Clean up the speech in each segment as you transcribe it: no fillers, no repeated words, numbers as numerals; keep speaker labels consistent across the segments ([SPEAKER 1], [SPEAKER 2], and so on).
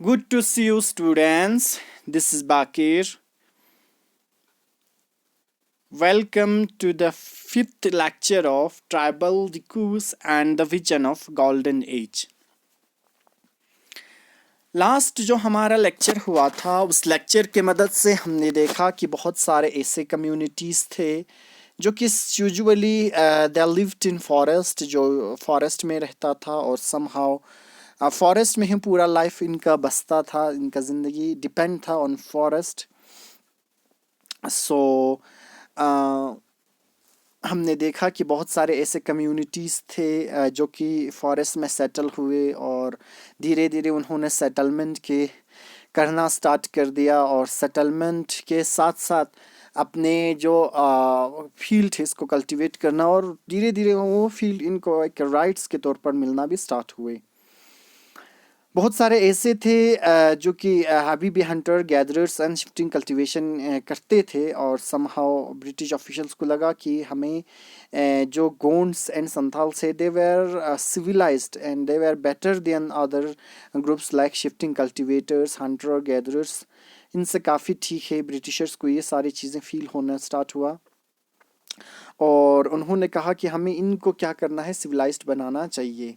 [SPEAKER 1] Good to see you, students. This is Bakir. Welcome to the fifth lecture of Tribal Discourse and the Vision of Golden Age. Last जो हमारा lecture हुआ था उस lecture के मदद से हमने देखा कि बहुत सारे ऐसे कम्युनिटीज़ थे जो कि usually they lived in forest, जो फॉरेस्ट में रहता था और समहाउ फॉरेस्ट में ही पूरा लाइफ इनका बसता था, इनका ज़िंदगी डिपेंड था ऑन फॉरेस्ट. सो हमने देखा कि बहुत सारे ऐसे कम्युनिटीज़ थे जो कि फॉरेस्ट में सेटल हुए और धीरे धीरे उन्होंने सेटलमेंट के करना स्टार्ट कर दिया और सेटलमेंट के साथ साथ अपने जो फील्ड है इसको कल्टीवेट करना और धीरे धीरे वो फील्ड इनको एक राइट्स के तौर पर मिलना भी स्टार्ट हुए. बहुत सारे ऐसे थे जो कि अभी भी Hunter gatherers and shifting cultivation करते थे और समहाउ ब्रिटिश ऑफिशियल्स को लगा कि हमें जो गोंड्स एंड संथाल्स है they were civilised and they were better than other groups like shifting cultivators, hunter और गैदरर्स. इनसे काफ़ी ठीक है. ब्रिटिशर्स को ये सारी चीज़ें फील होना स्टार्ट हुआ और उन्होंने कहा कि हमें इनको क्या करना है, सिविलाइज्ड बनाना चाहिए,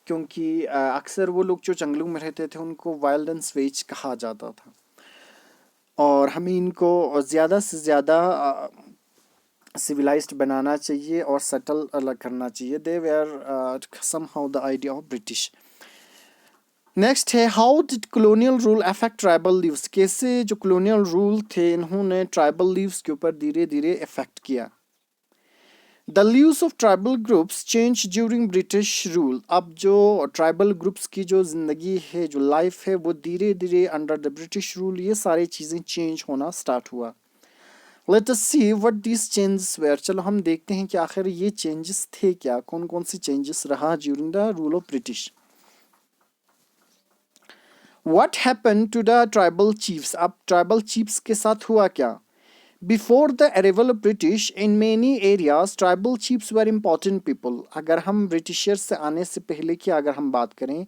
[SPEAKER 1] क्योंकि अक्सर वो लोग जो जंगलों में रहते थे उनको वाइल्ड एंड स्वेज कहा जाता था और हमें इनको ज़्यादा से ज़्यादा सिविलाइज्ड बनाना चाहिए और सेटल अलग करना चाहिए. They were somehow the idea of British. Next है how did colonial rule affect tribal lives. कैसे जो कॉलोनियल रूल थे इन्होंने ट्राइबल लीव्स के ऊपर धीरे धीरे इफेक्ट किया. The leaves of tribal groups change during British rule. अब जो ट्राइबल ग्रुप्स की जो ज़िंदगी है, जो लाइफ है, वो धीरे धीरे अंडर द ब्रिटिश रूल ये सारी चीज़ें चेंज होना स्टार्ट हुआ. Let us see what these changes were. चलो हम देखते हैं कि आखिर ये चेंजेस थे क्या, कौन कौन सी चेंजेस रहा during the rule of British. What happen to the tribal chiefs. अब ट्राइबल चीफ्स के साथ हुआ क्या. Before the arrival of British, in many areas, tribal chiefs were important people. अगर हम ब्रिटिशर्स से आने से पहले की अगर हम बात करें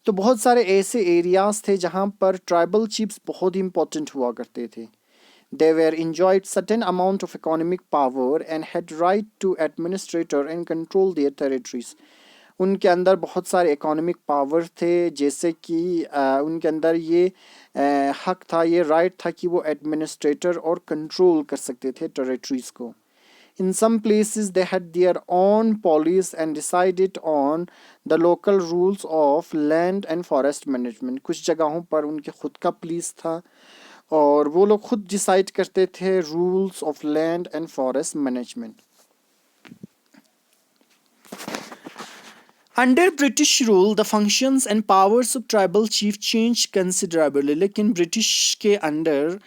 [SPEAKER 1] तो बहुत सारे ऐसे एरियाज थे जहाँ पर ट्राइबल चीफ्स बहुत ही important हुआ करते थे. They were enjoyed certain amount of economic power and had right to administrator and control their territories. उनके अंदर बहुत सारे इकोनॉमिक पावर थे, जैसे कि उनके अंदर ये हक था, ये राइट था कि वो एडमिनिस्ट्रेटर और कंट्रोल कर सकते थे टेरिटरीज को. In some places they had their own police and decided on the local rules of land and forest management. कुछ जगहों पर उनके खुद का पुलिस था और वो लोग खुद डिसाइड करते थे rules of land and forest management. Under British rule the functions and powers of tribal chief change considerably. लेकिन ब्रिटिश के अंडर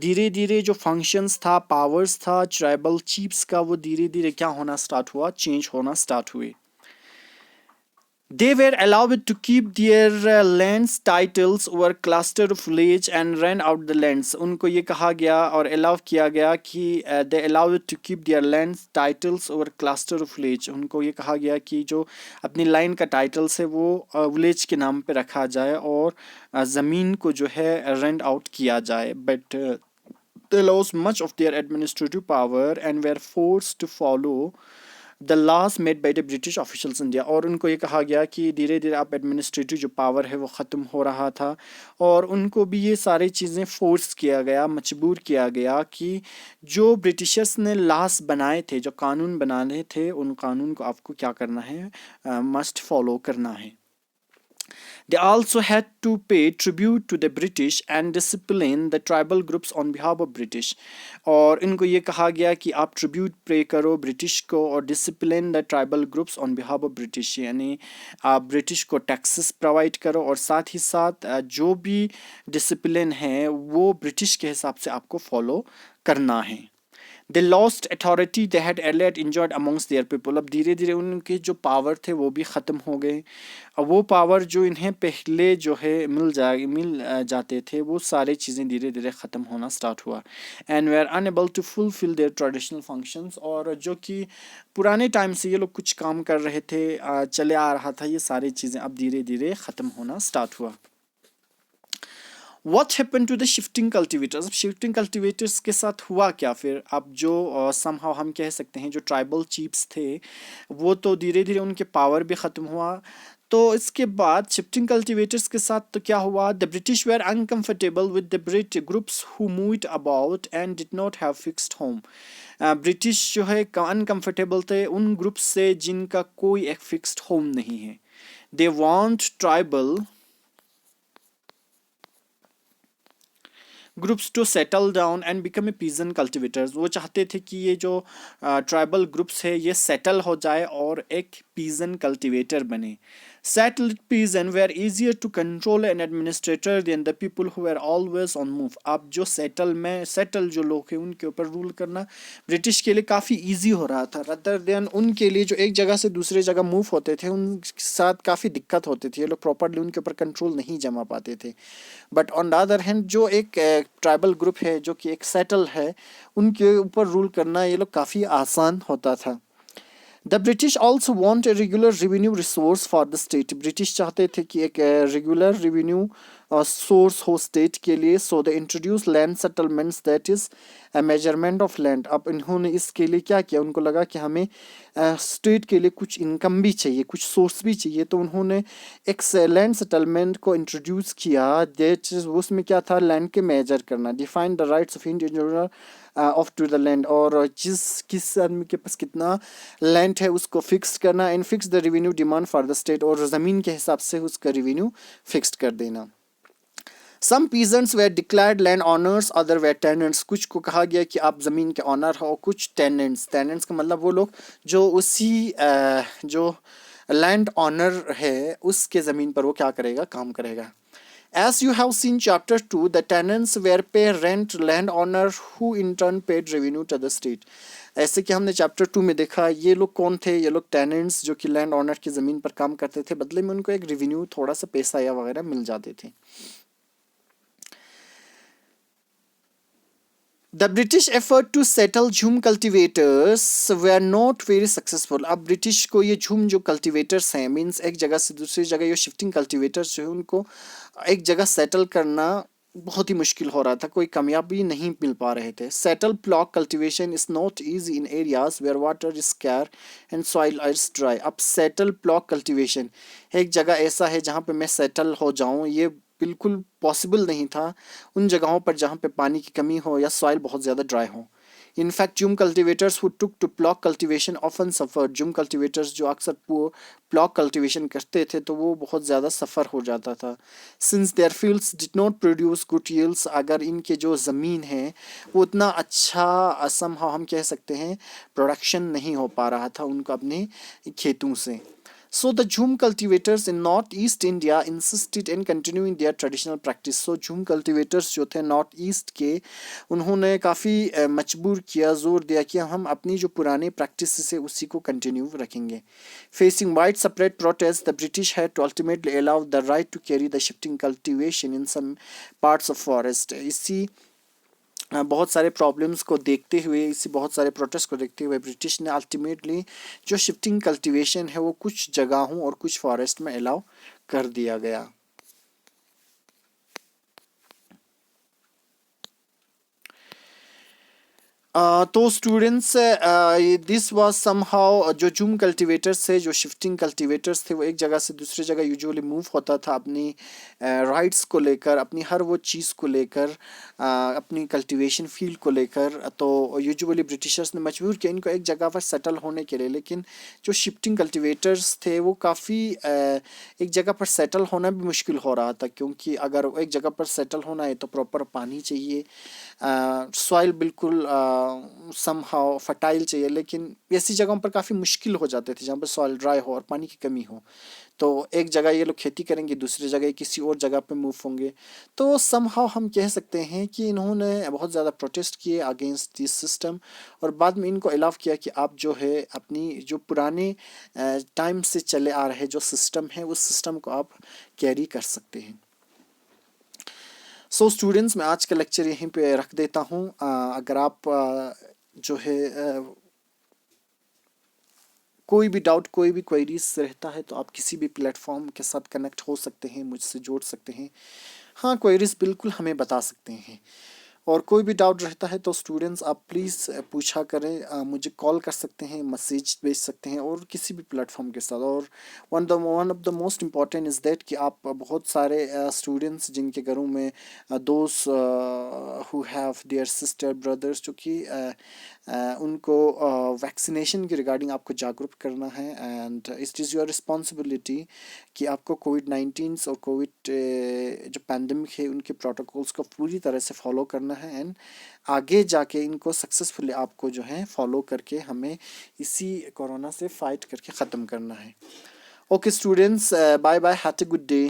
[SPEAKER 1] धीरे धीरे जो फंक्शंस था, पावर्स था ट्राइबल चीफ्स का, वो धीरे धीरे क्या होना स्टार्ट हुआ, चेंज होना स्टार्ट हुए. They were allowed to keep their lands titles over cluster of village and rent out the lands. उनको ये कहा गया और allow किया गया कि they allowed to keep their lands titles over cluster of village. उनको ये कहा गया कि जो अपनी लाइन का टाइटल्स है वो विलेज के नाम पे रखा जाए और ज़मीन को जो है रेंट आउट किया जाए. But they lost much of their administrative power and were forced to follow the loss made by the British officials India. और उनको ये कहा गया कि धीरे धीरे अब एडमिनिस्ट्रेटिव जो पावर है वो ख़त्म हो रहा था और उनको भी ये सारी चीज़ें फोर्स किया गया, मजबूर किया गया कि जो ब्रिटिशर्स ने लॉस बनाए थे, जो कानून बनाने थे, उन कानून को आपको क्या करना है, मस्ट फॉलो करना है. They also had to pay tribute to the British and discipline the tribal groups on behalf of British. और इनको ये कहा गया कि आप ट्रिब्यूट पे करो ब्रिटिश को और discipline the tribal groups on behalf of British, यानी आप ब्रिटिश को टैक्सेस प्रोवाइड करो और साथ ही साथ जो भी डिसिप्लिन है वो ब्रिटिश के हिसाब से आपको फॉलो करना है. They lost authority they had earlier enjoyed amongst their people. अब धीरे धीरे उनके जो पावर थे वो भी ख़त्म हो गए. अब वो पावर जो इन्हें पहले जो है मिल जाते थे वो सारी चीज़ें धीरे धीरे ख़त्म होना स्टार्ट हुआ. And they are unable to fulfil their traditional functions. और जो कि पुराने टाइम से ये लोग कुछ काम कर रहे थे, चले आ रहा था, ये सारी चीज़ें अब धीरे धीरे ख़त्म होना स्टार्ट हुआ. What happen to the shifting cultivators. अब शिफ्टिंग कल्टिवेटर्स के साथ हुआ क्या फिर? अब जो समहाउ हम कह सकते हैं जो ट्राइबल चीफ्स थे वो तो धीरे धीरे उनके पावर भी ख़त्म हुआ। तो इसके बाद शिफ्टिंग कल्टिवेटर्स के साथ तो क्या हुआ? The British were uncomfortable with the brit groups who moved about and did not have fixed home. British जो है अनकंफर्टेबल थे उन ग्रुप्स से जिनका कोई एक फिक्स्ड होम नहीं है। They want tribal groups to settle down and become a peasant cultivators. वो चाहते थे कि ये जो ट्राइबल ग्रुप्स है ये सेटल हो जाए और एक पीजन कल्टिवेटर बने। Settled peasant were easier to control and administrator than the people who were always on move. अब जो सेटल जो लोग हैं उनके ऊपर रूल करना ब्रिटिश के लिए काफ़ी इजी हो रहा था, रदर देन उनके लिए जो एक जगह से दूसरे जगह मूव होते थे उनके साथ काफ़ी दिक्कत होती थी। ये लोग प्रॉपरली उनके ऊपर कंट्रोल नहीं जमा पाते थे। But on the other hand जो एक ट्राइबल ग्रुप है जो कि एक सेटल है उनके ऊपर रूल करना ये लोग काफ़ी आसान होता था। The British also want a regular revenue resource for the state. British चाहते थे कि एक रेगुलर रेवेन्यू सोर्स हो स्टेट के लिए। So the introduce land settlements that is measurement of land. अब इन्होंने इसके लिए क्या किया? उनको लगा कि हमें स्टेट के लिए कुछ इनकम भी चाहिए, कुछ सोर्स भी चाहिए, तो उन्होंने एक लैंड सेटलमेंट को इंट्रोड्यूस किया। दैट उसमें क्या था? लैंड के मेजर करना, define the rights of individual of to the land, और किस आदमी के पास कितना लैंड है उसको फिक्स करना। And fix the revenue demand for the state, और ज़मीन के हिसाब से उसका रेवेन्यू फिक्स कर देना। Some peasants were declared land owners, other were tenants. कुछ को कहा गया कि आप ज़मीन के ऑनर हो, कुछ टेनेंट्स। टेनेंट्स का मतलब वो लोग जो उसी जो लैंड ऑनर है उसके ज़मीन पर वो क्या करेगा? काम करेगा। As you have seen chapter 2, the tenants were pay rent landowner who in turn paid revenue to the state. ऐसे कि हमने चैप्टर 2 में देखा ये लोग कौन थे? ये लोग टेनेंट्स जो कि लैंड ऑनर की ज़मीन पर काम करते थे, बदले में उनको एक रेवेन्यू थोड़ा सा पैसा या वगैरह मिल जाते थे। The British effort to settle झूम cultivators were not very successful. अब ब्रिटिश को ये झूम जो कल्टिवेटर्स हैं मीन्स एक जगह से दूसरी जगह ये शिफ्टिंग कल्टिवेटर्स जो है उनको एक जगह सेटल करना बहुत ही मुश्किल हो रहा था, कोई कामयाबी नहीं मिल पा रहे थे। Settle block cultivation is not easy in areas where water is scarce and soil is dry. अब सेटल ब्लॉक कल्टीवेशन एक जगह ऐसा है जहाँ पे मैं सेटल हो जाऊँ, ये बिल्कुल पॉसिबल नहीं था उन जगहों पर जहाँ पे पानी की कमी हो या सॉइल बहुत ज़्यादा ड्राई हो। In fact jhum cultivators who took to block cultivation often suffer. Jhum cultivators जो अक्सर ब्लॉक कल्टीवेशन करते थे तो वो बहुत ज़्यादा सफ़र हो जाता था। Since there fields did not produce good yields, अगर इनके जो ज़मीन है वो उतना अच्छा समहाउ हम कह सकते हैं प्रोडक्शन नहीं हो पा रहा था उनको अपने खेतों से। So the Jhum cultivators in northeast India insisted in continuing their traditional practice. So Jhum cultivators जो थे नॉर्थ ईस्ट के उन्होंने काफ़ी मजबूर किया, जोर दिया कि हम अपनी जो पुरानी प्रैक्टिस से उसी को कंटिन्यू रखेंगे। Facing widespread protests, the British had to ultimately allow the right to carry the shifting cultivation in some parts of forest. इसी बहुत सारे प्रॉब्लम्स को देखते हुए, इसी बहुत सारे प्रोटेस्ट को देखते हुए ब्रिटिश ने अल्टीमेटली जो शिफ्टिंग कल्टीवेशन है वो कुछ जगहों और कुछ फॉरेस्ट में अलाउ कर दिया गया। तो स्टूडेंट्स दिस वाज समहाउ जो जूम कल्टीवेटर्स थे, जो शिफ्टिंग कल्टीवेटर्स थे, वो एक जगह से दूसरी जगह यूजुअली मूव होता था अपनी राइट्स को लेकर, अपनी हर वो चीज़ को लेकर, अपनी कल्टीवेशन फील्ड को लेकर। तो यूजुअली ब्रिटिशर्स ने मजबूर किया इनको एक जगह पर सेटल होने के लिए। लेकिन जो शिफ्टिंग कल्टीवेटर्स थे वो काफ़ी एक जगह पर सेटल होना भी मुश्किल हो रहा था, क्योंकि अगर एक जगह पर सेटल होना है तो प्रॉपर पानी चाहिए, सॉइल बिल्कुल समहाउ फर्टाइल चाहिए। लेकिन ऐसी जगहों पर काफ़ी मुश्किल हो जाते थे जहाँ पर सॉइल ड्राई हो और पानी की कमी हो। तो एक जगह ये लोग खेती करेंगे, दूसरी जगह किसी और जगह पे मूव होंगे। तो समहाउ हम कह सकते हैं कि इन्होंने बहुत ज़्यादा प्रोटेस्ट किए अगेंस्ट दिस सिस्टम, और बाद में इनको अलाउ किया कि आप जो है अपनी जो पुराने टाइम से चले आ रहे जो सिस्टम है उस सिस्टम को आप कैरी कर सकते हैं। सो स्टूडेंट्स, मैं आज का लेक्चर यहीं पे रख देता हूँ। अगर आप जो है कोई भी डाउट, कोई भी क्वेरीज रहता है तो आप किसी भी प्लेटफॉर्म के साथ कनेक्ट हो सकते हैं, मुझसे जोड़ सकते हैं। हाँ, क्वेरीज बिल्कुल हमें बता सकते हैं। और कोई भी डाउट रहता है तो स्टूडेंट्स आप प्लीज़ पूछा करें, मुझे कॉल कर सकते हैं, मैसेज भेज सकते हैं, और किसी भी प्लेटफॉर्म के साथ। और one of the most important is that कि आप बहुत सारे स्टूडेंट्स जिनके घरों में those who have their sister brothers, जो कि उनको वैक्सीनेशन के रिगार्डिंग आपको जागरूक करना है, and it is your responsibility कि आपको कोविड-19 और कोविड जो पैंडमिक है उनके प्रोटोकॉल्स को पूरी तरह से फॉलो करना है, एंड आगे जाके इनको सक्सेसफुली आपको जो है फॉलो करके हमें इसी कोरोना से फाइट करके ख़त्म करना है। Okay students, bye bye, have a good day.